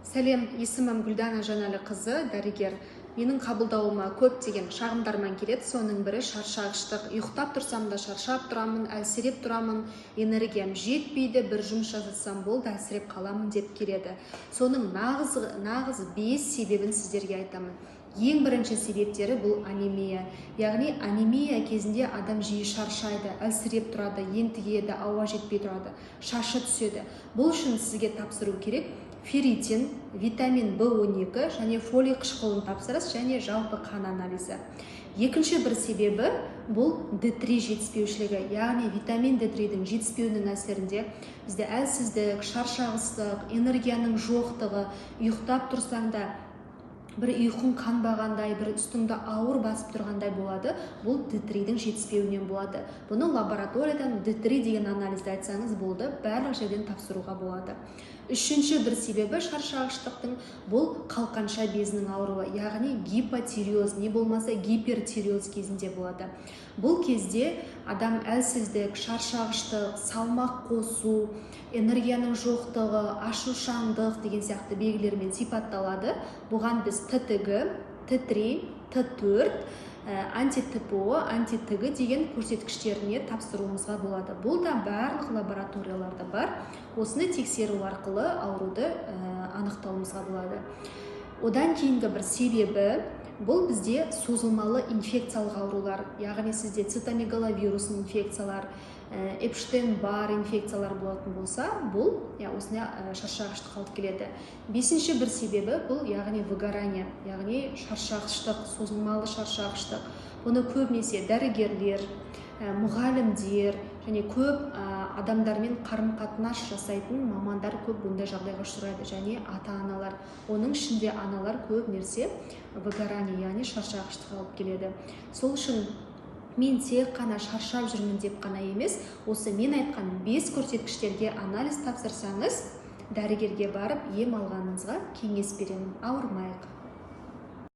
Сәлем, есімім Гүлдана Жанәліқызы, дәрігер. Менің қабылдауыма көптеген шағымдармен келеді. Соның бірі шаршағыштық. Ұйықтап тұрсам да шаршап тұрамын, әлсіреп тұрамын, энергиям жетпейді, бір жұмыс жасасам болды, әлсіреп қаламын деп келеді. Соның нағыз 5 себебін сіздерге айтамын. Ең бірінші себептері бұл анемия. Яғни анемия кезінде адам жиі шаршайды, әлсіреп тұрады, ентігеді, ауа жетпей тұрады, шашы түседі. Бұл үшін сізге тапсыру керек ферритин, витамин В12 және фолий қышқылын тапсырасыз және жалпы қан анализі. Екінші бір себебі бұл D3 жетіспеушілігі, яғни витамин D3-дің жетіспеуінің әсерінде бізде әлсіздік, шаршағыстық, энергияның жоқтығы, ұйықтап тұрсаң да бір ұйқың қанбағандай, бір үстіңді ауыр басып тұрғандай болады. Бұл D3-дің жетіспеуінен болады. Бұны лабораториядан D3 деген анализді айтсаңыз болды, барлық жерден тапсыруға болады. Үшінші бір себебі шаршағыштықтың бұл қалқанша безінің ауруы, яғни гипотиреоз, не болмаса гипертиреоз кезінде болады. Бұл кезде адам әлсіздік, шаршағыштық, салмақ қосу, энергияның жоқтығы, ашушаңдық деген сияқты белгілермен сипатталады. Бұған біз ТТГ, Т3, Т4, анти-ТПО, анти-ТГ деген көрсеткіштеріне тапсыруымызға болады. Бұл да барлық лабораторияларда бар. Осыны тексеру арқылы ауруды анықтауымызға болады. Одан кейінгі бір себебі бұл бізде созылмалы инфекциялық аурулар, яғни сізде цитомегаловирус инфекциялар, Эпштейн-Бар инфекциялар болатын болса, бұл осына шаршағыштық алып келеді. Бесінші бір себебі бұл яғни выгорание, яғни шаршағыштық, созылмалы шаршағыштық. Бұны көбінесе дәрігерлер, мұғалімдер және көп адамдармен қарым-қатынас жасайтын мамандар көп бұндай жағдайға ұшырайды, және ата-аналар. Оның ішінде аналар көп нәрсе выгорание, яғни шаршағыштық алып келеді. Сол үшін мен тек қана шаршап жүрмін деп қана емес, осы мен айтқан 5 көрсеткіштерге анализ тапсырсаңыз, дәрігерге барып ем алғаныңызға кеңес беремін. Ауырмайық.